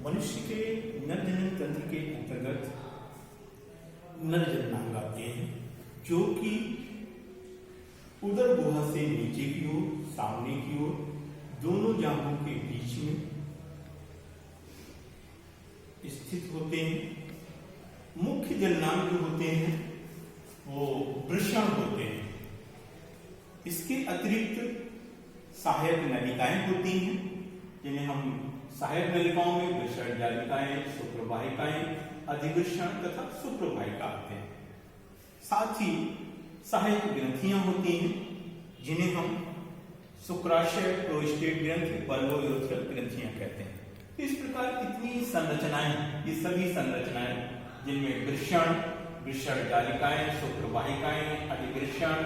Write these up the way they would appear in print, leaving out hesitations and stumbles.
मनुष्य के नर जनन तंत्र के अंतर्गत नर जननांग आते हैं, जो कि उदर गुहा से नीचे की ओर, सामने की ओर, दोनों जांघों के बीच में स्थित होते हैं। मुख्य जननांग जो होते हैं वो वृषण होते हैं। इसके अतिरिक्त सहायक नलिकाएं होती हैं, जिन्हें हम सहायक नलिकाओं में वृषण जालिकाएं, शुक्रवाहिकाएं, अधिवृषण तथा शुक्रवाहिका आते हैं। साथ ही सहायक ग्रंथियां होती हैं, जिन्हें हम शुक्राशय, प्रोस्टेट ग्रंथि, बल्बोयोथल ग्रंथियां कहते हैं। इस प्रकार कितनी संरचनाएं, ये सभी संरचनाएं जिनमें वृषण, वृषण जालिकाएं, शुक्रवाहिकाएं, अधिवृषण,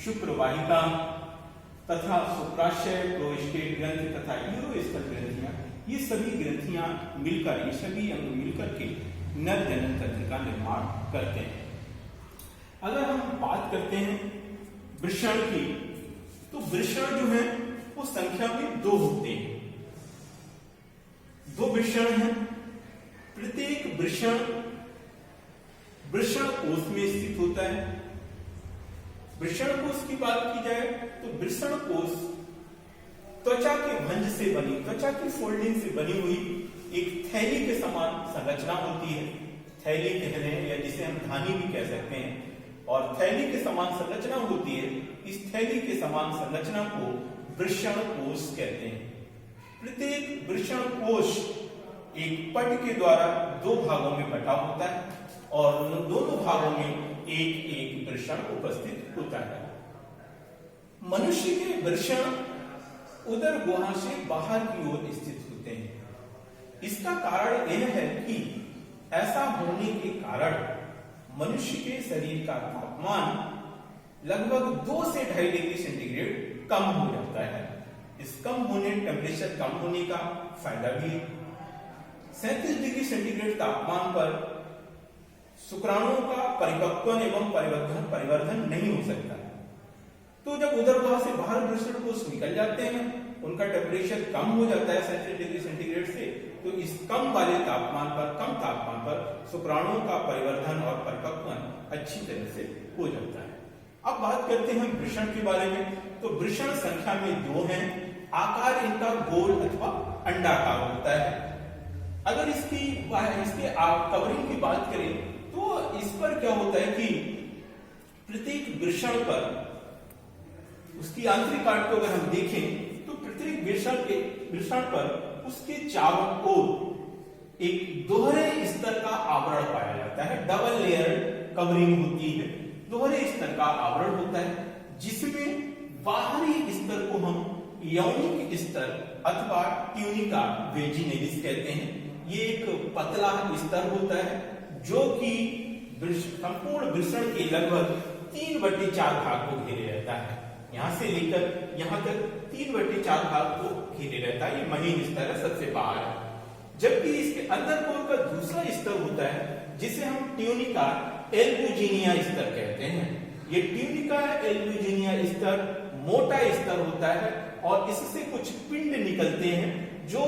शुक्रवाहिका तथा शुक्राशय, प्रोस्टेट ग्रंथि तथा यूरोस्थल ग्रंथियां, ये सभी ग्रंथियां मिलकर, ये सभी अंग मिलकर के नर जनन तंत्र का निर्माण करते हैं। अगर हम बात करते हैं वृषण की, तो वृषण जो है वो संख्या में 2 होते हैं। 2 वृषण हैं। प्रत्येक वृषण वृषण कोश में स्थित होता है। वृषण कोश की बात की जाए तो वृषण कोश त्वचा के भंज से बनी, त्वचा की फोल्डिंग से बनी हुई एक थैली के समान संरचना होती है। थैली कह रहे हैं या जिसे हम धानी भी कह सकते हैं, और थैली के समान संरचना होती है। इस थैली के समान संरचना को वृषण कोश कहते हैं। प्रत्येक वृषण कोश एक पट के द्वारा 2 भागों में बटा होता है और उन दोनों भागों में एक एक वृषण उपस्थित होता है। मनुष्य के वृषण उदर गुहा से बाहर की ओर स्थित होते हैं। इसका कारण यह है कि ऐसा होने के कारण मनुष्य के शरीर का तापमान लगभग 2 से 2.5 डिग्री सेंटीग्रेड कम हो जाता है। इस कम होने, टेम्परेचर कम होने का फायदा भी है। 37 डिग्री सेंटीग्रेड तापमान पर शुक्राणुओं का परिपक्वन एवं परिवर्धन नहीं हो सकता। तो जब उदर गुहा से बाहर वृषण कोश निकल जाते हैं, उनका टेम्परेचर कम हो जाता है 37 डिग्री सेंटीग्रेड से, तो इस कम तापमान पर शुक्राणुओं का परिवर्धन और परिपक्वन अच्छी तरह से हो जाता है। अब बात करते हैं वृषण के बारे में। तो वृषण संख्या में 2 हैं। आकार इनका गोल अथवा अंडाकार होता है। अगर इसके कवरिंग की बात करें तो इस पर क्या होता है कि प्रत्येक वृषण पर, उसकी आंतरिक काट को अगर हम देखें तो प्रत्येक वृषण पर उसके चारों ओर एक दोहरे स्तर का आवरण पाया जाता है। डबल लेयर कवरिंग होती है, दोहरे स्तर का आवरण होता है, जिसमें बाहरी स्तर को हम यौनिक स्तर अथवा ट्यूनिका वेजिनेलिस कहते हैं। ये एक पतला स्तर होता है जो कि संपूर्ण वृषण के लगभग 3/4 भाग को घेरे रहता है। यहां से लेकर यहां तक 3/4 भाग को घेरे रहता है। ये महीन स्तर है, सबसे बाहर है। जबकि इसके अंदर कोर का दूसरा स्तर होता है जिसे हम ट्यूनिका एल्बुजिनिया स्तर कहते हैं। ये ट्यूनिका एल्बुजिनिया स्तर मोटा स्तर होता है और इससे कुछ पिंड निकलते हैं जो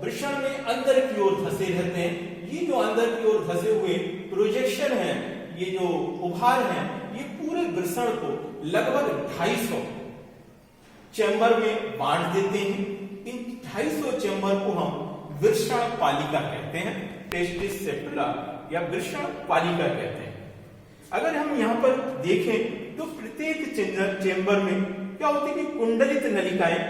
वृषण में अंदर की ओर धसे रहते हैं। ये जो अंदर की ओर धसे हुए प्रोजेक्शन है, ये जो उभार है, ये पूरे वृषण को लगभग 250 चैम्बर में बांट देते हैं। इन 250 चैम्बर को हम वृषण पालिका कहते हैं, टेस्टिस सेप्टुला या वृषण पालिका कहते हैं। अगर हम यहाँ पर देखें तो प्रत्येक चैम्बर में क्या होती है कि कुंडलित नलिकाएं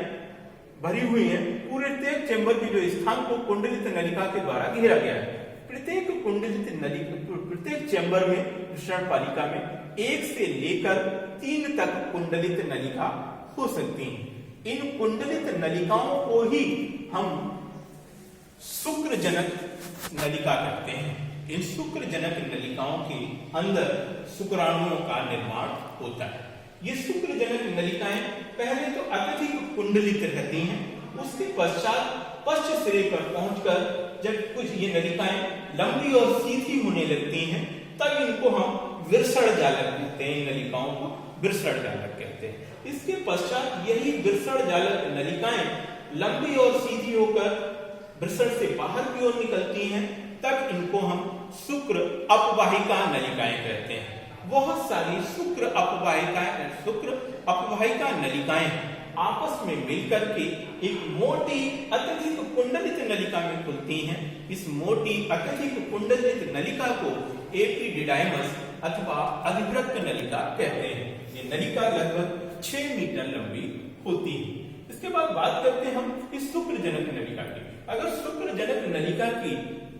भरी हुई हैं। पूरे प्रत्येक चैम्बर के जो स्थान को कुंडलित नलिका के द्वारा घेरा गया है। प्रत्येक चैम्बर में वृषण पालिका में 1 से लेकर 3 तक कुंडलित नलिका हो सकती हैं। इन कुंडलित नलिकाओं को ही हम शुक्रजनक नलिका कहते हैं। इन शुक्रजनक नलिकाओं के अंदर शुक्राणुओं का निर्माण होता है। ये शुक्रजनक नलिकाएं पहले तो अत्यधिक कुंडलित रहती हैं, उसके पश्चात पश्च सिरे पर पहुंचकर जब कुछ ये नलिकाएं लंबी और सीधी होने लगती हैं, तब इनको हम वृषण जालक कहते हैं। इन नलिकाओं को वृषण जालक कहते हैं। इसके पश्चात यही वृषण जालक नलिकाएं लंबी और सीधी होकर वृषण से बाहर की ओर निकलती हैं, तब इनको हम शुक्र अपवाहिका नलिकाएं कहते हैं। बहुत सारी शुक्र अपवाहिका नलिकाएं आपस में मिलकर के एक मोटी अत्यधिक कुंडलित नलिका में खुलती हैं। इस मोटी अत्यधिक कुंडलित नलिका को एपिडिडाइमस अथवा अधिवृक्क नलिका कहते हैं। ये नलिका लगभग 6 मीटर लंबी होती है। इसके बाद बात करते हैं हम इस शुक्रजनक नलिका की। अगर शुक्रजनक नलिका की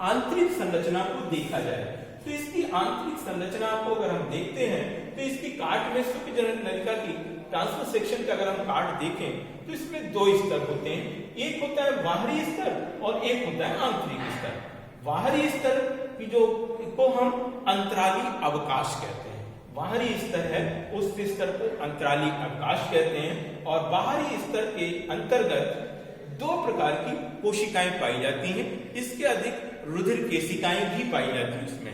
आंतरिक संरचना को देखा जाए तो इसकी आंतरिक संरचना को अगर हम देखते हैं तो इसकी काट में शुक्रजनक नलिका की ट्रांसफर सेक्शन का अगर हम काट देखें तो इसमें 2 स्तर होते हैं। एक होता है बाहरी स्तर और एक होता है आंतरिक स्तर। बाहरी स्तर की जो को हम अंतराली अवकाश कहते हैं। बाहरी स्तर है उस स्तर को अंतराली अवकाश कहते हैं। और बाहरी स्तर के अंतर्गत 2 प्रकार की कोशिकाएं पाई जाती हैं। इसके अधिक रुधिर केशिकाएं भी पाई जाती हैं। इसमें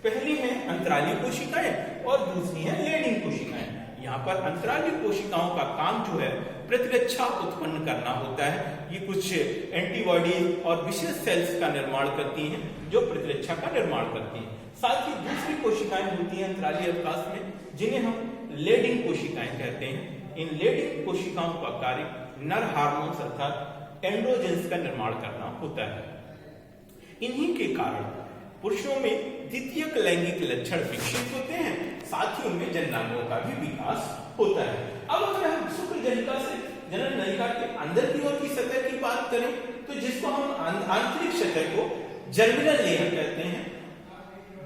पहली है अंतराली कोशिकाएं और दूसरी है लेडिंग कोशिकाएं। यहाँ पर अंतराली कोशिकाओं का काम जो है प्रतिरक्षा उत्पन्न करना होता है। ये कुछ एंटीबॉडी और विशेष सेल्स का निर्माण करती हैं जो प्रतिरक्षा का निर्माण करती हैं। साथ ही दूसरी कोशिकाएं होती हैं अंतराली अवकाश में जिन्हें हम लेडिंग कोशिकाएं कहते हैं। इन लेडिंग कोशिकाओं का कार्य नर हार्मोन्स अर्थात एंड्रोजेंस का निर्माण करना होता है। इन्हीं के कारण पुरुषों में द्वितीयक लैंगिक लक्षण विकसित होते हैं, साथ ही उनमें जननांगों का भी विकास होता है। अब अगर हम शुक्रजनिका से जनन नलिका के अंदर की ओर की सतह की बात करें तो जिसको हम आंतरिक सतह को जर्मिनल लेयर कहते हैं,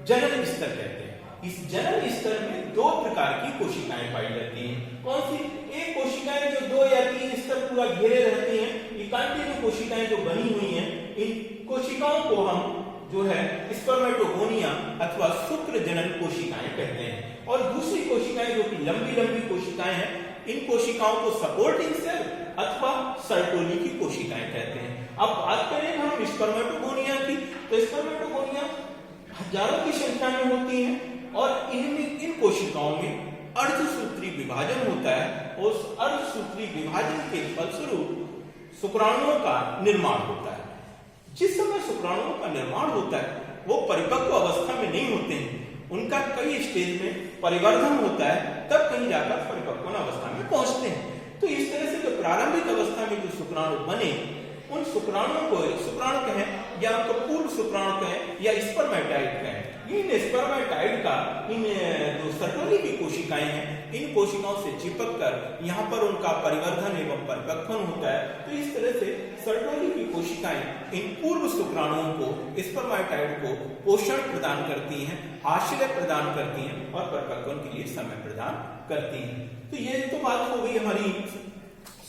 जनन स्तर कहते हैं। इस जनन स्तर में 2 प्रकार की कोशिकाएं पाई जाती हैं। कौन सी? एक कोशिकाएं जो 2 या 3 स्तर पूरा घेरे रहती हैं, ये कंटिन्यू कोशिकाएं जो बनी हुई हैं, इन कोशिकाओं को हम जो है स्पर्मेटोगोनिया अथवा शुक्र जनन कोशिकाएं कहते हैं। और दूसरी कोशिकाएं जो कि लंबी लंबी कोशिकाएं हैं, इन कोशिकाओं को सपोर्टिंग सेल अथवा सर्टोली की कोशिकाएं कहते हैं। अब बात करें हम स्पर्मेटोगोनिया की तो स्पर्मेटोगोनिया हजारों की संख्या में होती हैं और इनमें इन कोशिकाओं में अर्धसूत्री विभाजन होता है। उस अर्धसूत्री विभाजन के फलस्वरूप शुक्राणुओं का निर्माण होता है। जिस समय शुक्राणुओं का निर्माण होता है वो परिपक्व अवस्था में नहीं होते हैं, उनका कई स्टेज में परिवर्धन होता है, तब कहीं जाकर परिपक्व अवस्था में पहुंचते हैं। तो इस तरह से जो प्रारंभिक अवस्था में जो शुक्राणु बने उन शुक्राणुओं को शुक्राणु कहें या तो पूर्व शुक्राणु कहें या स्पर्मेटाइड कहें। इन स्पर्मेटाइड का इन जो सर्टोली की कोशिकाएं हैं इन कोशिकाओं से चिपक कर यहाँ पर उनका परिवर्धन एवं परिपक्वन होता है। तो इस तरह से सर्टोली की कोशिकाएं इन पूर्व शुक्राणुओं को स्पर्मेटाइड को पोषण प्रदान करती हैं, आश्रय प्रदान करती हैं और परिपक्वन के लिए समय प्रदान करती हैं। तो ये तो बात हो गई हमारी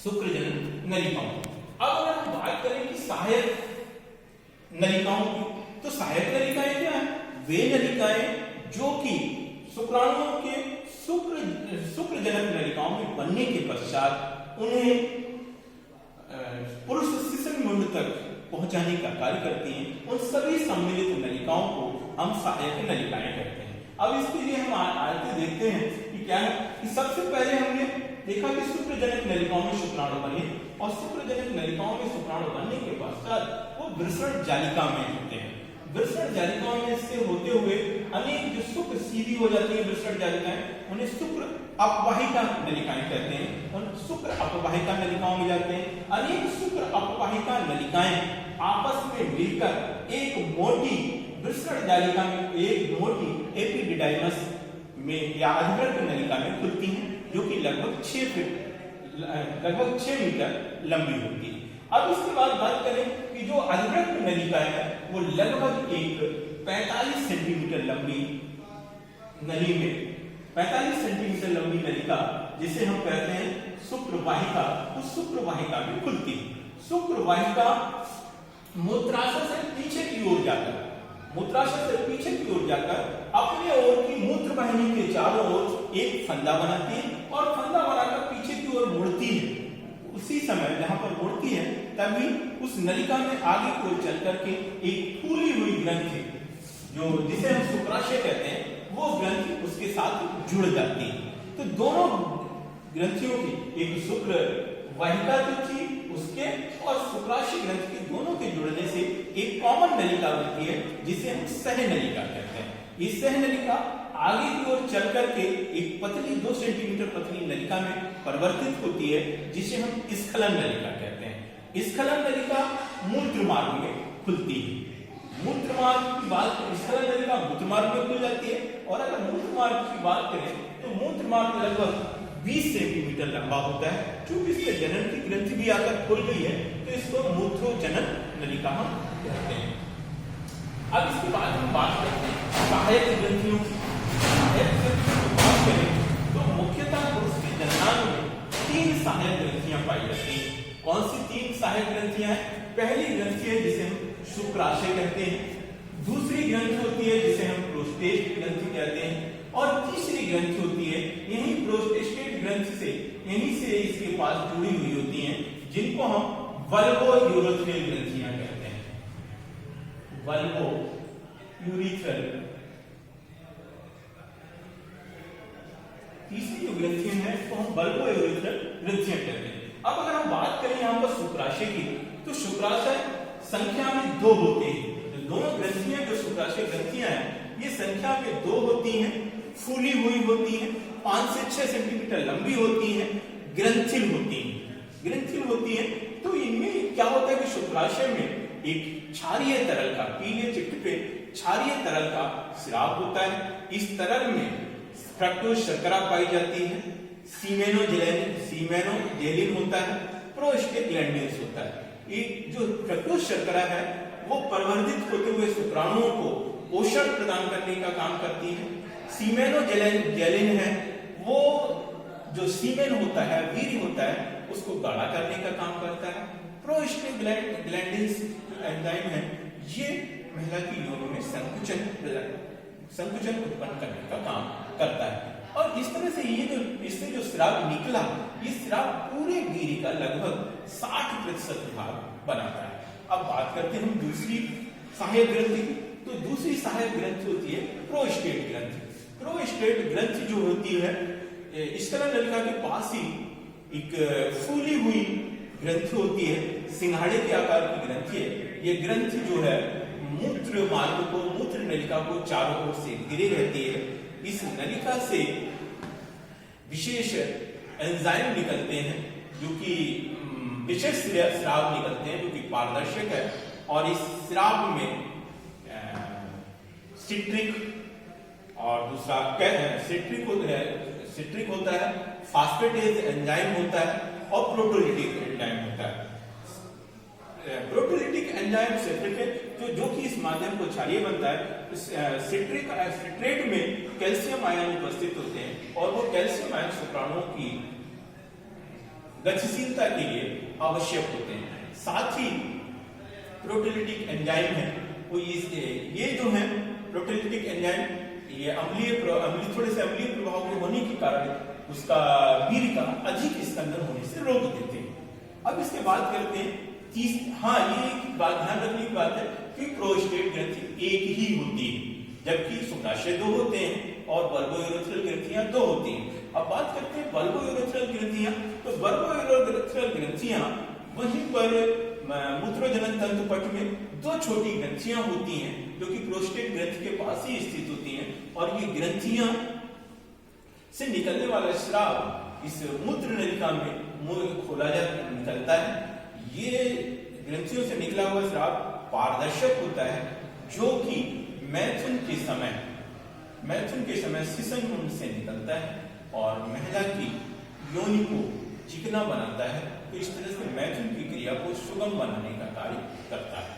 शुक्रजनन नलिकाओं। अब अगर हम बात करें कि सहायक नलिकाओं की तो सहायक नलिकाएं क्या है? वे नलिकाएं जो कि शुक्राणुओं के शुक्रजनक नलिकाओं में बनने के पश्चात उन्हें पुरुष शिश्न मुंड तक पहुंचाने का कार्य करती हैं। उन सभी सम्मिलित नलिकाओं को हम सहायक नलिकाएं कहते हैं। अब इसके लिए हम आगे देखते हैं कि क्या है कि सबसे पहले हमने देखा कि शुक्रजनक नलिकाओं में शुक्राणु बने और शुक्रजनक नलिकाओं में शुक्राणु बनने के पश्चात वो वृषण जालिका में होते हैं। वृषण जालिकाओं में से होते हुए अनेक जो शुक्र सीधी हो जाती है वृषण जालिकाएं उन्हें शुक्र अपवाहिका नलिकाएं कहते हैं। उन शुक्र अपवाहिका नलिकाओं में जाते हैं। अनेक शुक्र अपवाहिका नलिकाएं आपस में मिलकर एक मोटी वृषण जालिका में एक मोटी एपिडिडाइमस में या अधिवृक्क नलिका में खुलती हैं जो कि लगभग 6 मीटर लंबी होती है। अब इसके बाद बात करें कि जो अधिवृक्क नलिका है वो लगभग एक 45 सेंटीमीटर लंबी नली में 45 सेंटीमीटर लंबी नलिका जिसे हम कहते हैं शुक्रवाहिका, उस शुक्रवाहिका में खुलती है। शुक्रवाहिका मूत्राशय से पीछे की ओर जाकर अपने ओर की मूत्र वाहिनी के चारों ओर एक फंदा बनाती है और फंदा बनाकर पीछे की ओर मुड़ती है। उसी समय जहां पर मुड़ती है तभी उस नलिका में आगे की ओर चल करके एक फूली हुई ग्रंथि जो जिसे हम शुक्राशय कहते हैं वो ग्रंथि उसके साथ जुड़ जाती है। तो दोनों ग्रंथियों की एक शुक्र वाहिका जो थी उसके और शुक्राशय ग्रंथि के दोनों के जुड़ने से एक कॉमन नलिका बनती है जिसे हम सहनलिका कहते हैं। इस सहनलिका आगे की ओर चल करके एक पतली 2 सेंटीमीटर पतली नलिका में परिवर्तित होती है जिसे हम स्खलन नलिका कहते हैं। स्खलन नलिका मूत्र मार्ग में खुलती है। मूत्र मार्ग की बात करें, स्खलन नलिका मूत्र मार्ग में खुल जाती है, और अगर मूत्र मार्ग की बात करें तो मूत्र मार्ग लगभग 20 सेंटीमीटर लंबा होता है। क्योंकि इसके जनन की ग्रंथि भी आकर खुल गई है तो इसको मूत्रोजनन नलिका हम कहते हैं। अब इसके बाद हम बात करते हैं सहायक ग्रंथियों की। सहायक ग्रंथियों की बात करें तो मुख्यतः पुरुष के जननांग में 3 सहायक ग्रंथियां पाई जाती हैं। कौन सी 3 सहायक ग्रंथियां हैं? पहली ग्रंथि है जिसे हम शुक्राशय कहते हैं, दूसरी ग्रंथि होती है जिसे हम प्रोस्टेट ग्रंथि कहते हैं, और तीसरी ग्रंथि होती है यही प्रोस्टेट ग्रंथि से यहीं से इसके पास जुड़ी हुई होती हैं जिनको हम वल्वो यूरोथ्रियल ग्रंथियां कहते हैं। वल्वो यूरिथ्रल तीसरी जो ग्रंथियां हैं तो हम वल्वो यूरिथ्रल ग्रंथियां कहते हैं। अब अगर हम बात करें यहाँ पर शुक्राशय की तो शुक्राशय संख्या में 2 होते हैं। तो दोनों ग्रंथियां जो शुक्राशय ग्रंथियां हैं ये संख्या में 2 होती हैं, फूली हुई होती हैं, 5 से 6 सेंटीमीटर लंबी होती हैं, ग्रंथिल होती हैं। ग्रंथिल होती हैं तो इनमें क्या होता है कि शुक्राशय में एक क्षारीय तरल का, पीले चिट्ट पे क्षारीय तरल का स्राव होता है। इस तरल में फ्रक्टोज शर्करा पाई जाती है, सीमेनोजेलिन होता है, प्रोस्टाग्लैंडिन्स होता है। ये जो फ्रक्टोज शर्करा है वो परिवर्तित होते हुए शुक्राणुओं को पोषण प्रदान करने का काम करती है। सीमेनोजेलिन है वो जो सीमेन होता है, वीर्य होता है, उसको गाढ़ा करने का काम करता है। प्रोस्टाग्लैंडिन्स एंजाइम है ये महिला की योनि में संकुचन उत्पन्न करने का काम करता है। और इस तरह से ये जो इससे जो स्राव निकला, ये स्राव पूरे वीर्य का लगभग 60% भाग बनाता है। अब बात करते हैं हम दूसरी सहायक ग्रंथि की। तो दूसरी सहायक ग्रंथि होती है प्रोस्टेट ग्रंथि। प्रोस्टेट ग्रंथि जो होती है स्खलन नलिका के पास ही एक फूली हुई ग्रंथि होती है, सिंघाड़े के आकार की ग्रंथि है। ये ग्रंथि जो है मूत्र मार्ग को, मूत्र नलिका को चारों ओर से घिरे रहती है। इस नलिका से विशेष एंजाइम निकलते हैं जो कि विशेष स्राव निकलते हैं जो कि पारदर्शक है, और इस स्राव में सिट्रिक और दूसरा सिट्रिक होता है, फास्फेटेज एंजाइम होता है और प्रोटोलिटिक एंजाइम होता है। प्रोटोलिटिक एंजाइम सिट्रिक है जो कि इस माध्यम को क्षारीय बनता है। सिट्रेट में कैल्शियम आयन उपस्थित होते हैं और वो कैल्शियम आयन शुक्राणुओं की गतिशीलता के लिए आवश्यक होते हैं। साथ ही प्रोटोलिटिक एंजाइम है वो ये जो है प्रोटोलिटिक एंजाइम ये थोड़े से अम्लीय प्रभाव के होने के कारण उसका वीर्य का अधिक स्कंदन होने से रोक देते हैं। अब इसके बात करते हैं ये एक बात ध्यान रखने की बात है कि प्रोस्टेट ग्रंथि एक ही होती है जबकि शुक्राशय 2 होते हैं और वल्वो यूरोथ्रियल ग्रंथियां 2 होती हैं। अब बात करते हैं वल्वो यूरोथ्रियल ग्रंथियां। तो वल्वो यूरोथ्रियल ग्रंथियां वहीं पर मूत्रोजनन तंतुपट में 2 छोटी ग्रंथियां होती हैं जो कि प्रोस्टेट ग्रंथि के पास ही स्थित होती हैं, और ये ग्रंथियां से निकलने वाला स्राव इस मूत्र नलिका में खोला निकलता है। ये ग्रंथियों से निकला हुआ स्राव पारदर्शक होता है जो कि मैथुन के समय सिसन मुंड से निकलता है और महिला की योनि को चिकना बनाता है। तो इस तरह से मैथुन की क्रिया को सुगम बनाने का कार्य करता है।